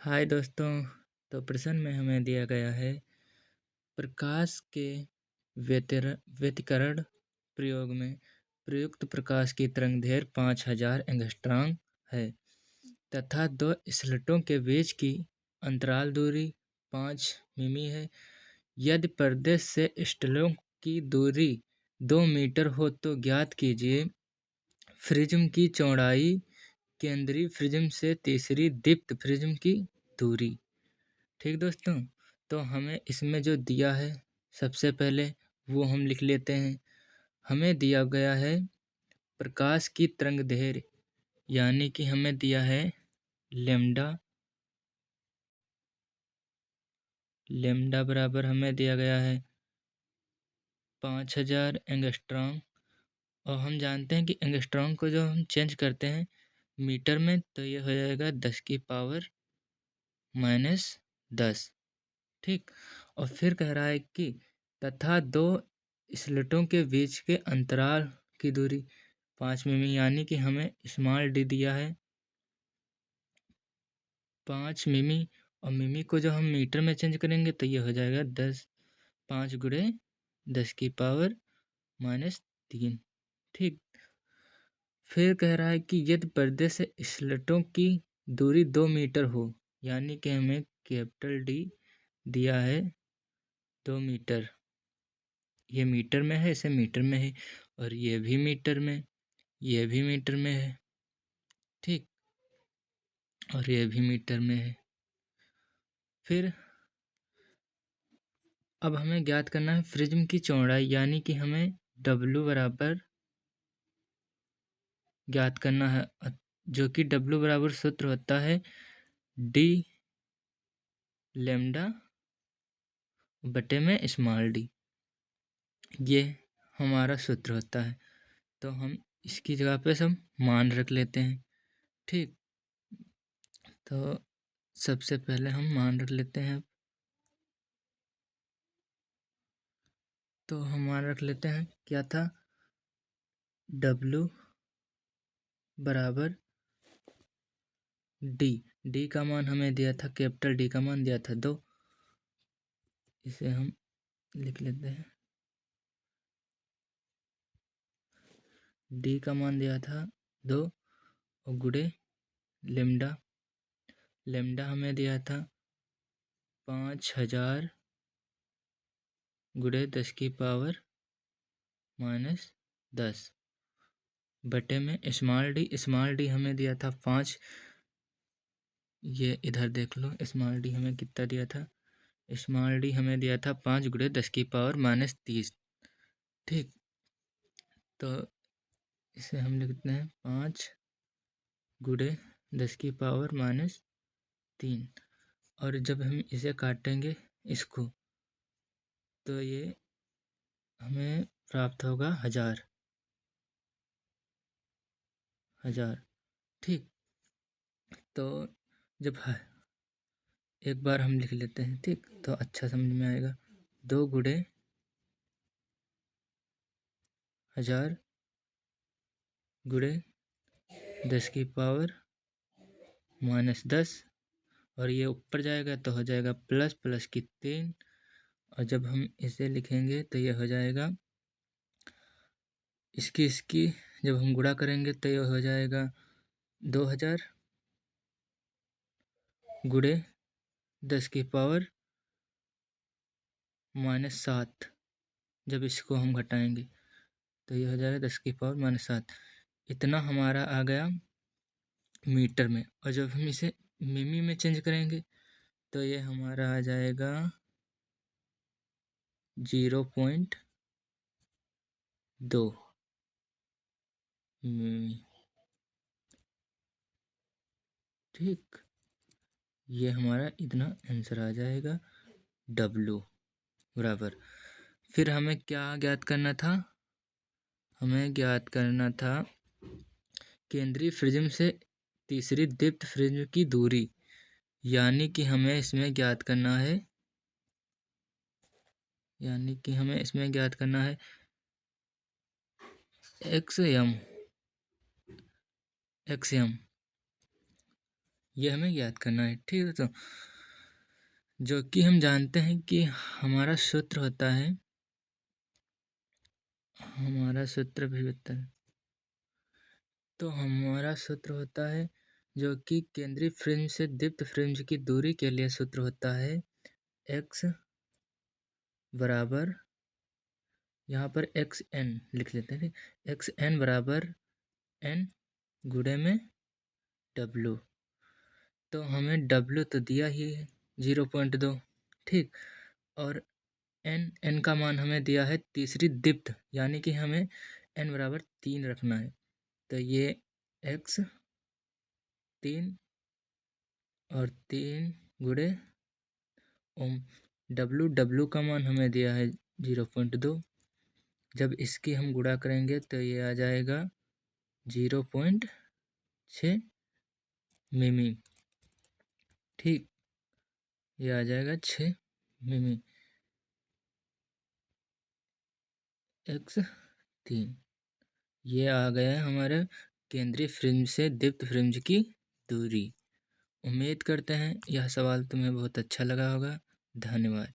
हाय दोस्तों। तो प्रश्न में हमें दिया गया है प्रकाश के व्यतिकरण प्रयोग में प्रयुक्त प्रकाश की तरंगदैर्घ्य 5000 एंगस्ट्रॉम है तथा दो स्लिटों के बीच की अंतराल दूरी 5 मिमी है। यदि पर्दे से स्लिटों की दूरी 2 मीटर हो तो ज्ञात कीजिए प्रिज्म की चौड़ाई, केंद्रीय प्रिज्म से तीसरी दीप्त प्रिज्म की दूरी। ठीक दोस्तों, तो हमें इसमें जो दिया है सबसे पहले वो हम लिख लेते हैं। हमें दिया गया है प्रकाश की तरंगदैर्घ्य, यानी कि हमें दिया है लेम्डा। लेम्डा बराबर हमें दिया गया है 5000 एंगस्ट्रॉम। और हम जानते हैं कि एंगस्ट्रॉम को जो हम चेंज करते हैं मीटर में तो ये हो जाएगा 10⁻⁻10। ठीक। और फिर कह रहा है कि तथा दो स्लिटों के बीच के अंतराल की दूरी 5 मिमी, यानी कि हमें स्मॉल डी दिया है 5 मिमी। और मिमी को जो हम मीटर में चेंज करेंगे तो ये हो जाएगा 5×10⁻³ ठीक। फिर कह रहा है कि यदि पर्दे से स्लिटों की दूरी 2 मीटर हो, यानी कि हमें कैपिटल डी दिया है 2 मीटर। ये मीटर में है, इसे मीटर में है, और ये भी मीटर में, ये भी मीटर में है। ठीक। और ये भी मीटर में है। फिर अब हमें ज्ञात करना है प्रिज्म की चौड़ाई, यानी कि हमें W बराबर ज्ञात करना है, जो कि W बराबर सूत्र होता है डी लेम्डा बटे में स्मॉल डी। ये हमारा सूत्र होता है। तो हम इसकी जगह पे सब मान रख लेते हैं। ठीक। तो सबसे पहले हम मान रख लेते हैं। तो हम मान रख लेते हैं क्या था, W बराबर डी। डी का मान हमें दिया था, कैपिटल डी का मान दिया था 2। इसे हम लिख लेते हैं। डी का मान दिया था 2 और गुणे लेम्डा। लेम्डा हमें दिया था 5000 गुणे 10⁻⁻10 बटे में स्मॉल डी हमें दिया था 5। ये इधर देख लो, स्मॉल डी हमें कितना दिया था। स्मॉल डी हमें दिया था 5×10⁻30। ठीक। तो इसे हम लिखते हैं 5×10⁻3। और जब हम इसे काटेंगे इसको तो ये हमें प्राप्त होगा 1000। ठीक। तो जब एक बार हम लिख लेते हैं, ठीक, तो अच्छा समझ में आएगा। 2×1000 गुणे 10⁻⁻10, और ये ऊपर जाएगा तो हो जाएगा प्लस प्लस की 3। और जब हम इसे लिखेंगे तो ये हो जाएगा इसकी जब हम गुणा करेंगे तो ये हो जाएगा 2000 गुणे 10⁻⁻7। जब इसको हम घटाएंगे तो ये हो जाएगा 10⁻⁻7। इतना हमारा आ गया मीटर में। और जब हम इसे मिमी में चेंज करेंगे तो ये हमारा आ जाएगा 0.2 मिमी। ठीक। ये हमारा इतना आंसर आ जाएगा W बराबर। फिर हमें क्या ज्ञात करना था, हमें ज्ञात करना था केंद्रीय प्रिज्म से तीसरी दीप्त प्रिज्म की दूरी, यानी कि हमें इसमें ज्ञात करना है, एक्स एम। ये हमें याद करना है। ठीक है, तो जो कि हम जानते हैं कि हमारा सूत्र होता है, हमारा सूत्र भी बता, तो हमारा सूत्र होता है जो कि केंद्रीय फ्रिंज से दीप्त फ्रिंज की दूरी के लिए सूत्र होता है x बराबर, यहाँ पर एक्स एन लिख लेते हैं, एक्स एन बराबर एन गुणे में डब्लू। तो हमें डब्लू तो दिया ही है 0.2, ठीक, और एन का मान हमें दिया है तीसरी दीप्त, यानी कि हमें एन बराबर 3 रखना है। तो ये एक्स 3 और 3 गुणे ओम, डब्लू का मान हमें दिया है 0.2। जब इसकी हम गुणा करेंगे तो ये आ जाएगा 0.6 मिमी। ठीक, ये आ जाएगा 6 मिमी। एक्स 3, ये आ गया है हमारे केंद्रीय फ्रिंज से दीप्त फ्रिंज की दूरी। उम्मीद करते हैं यह सवाल तुम्हें बहुत अच्छा लगा होगा। धन्यवाद।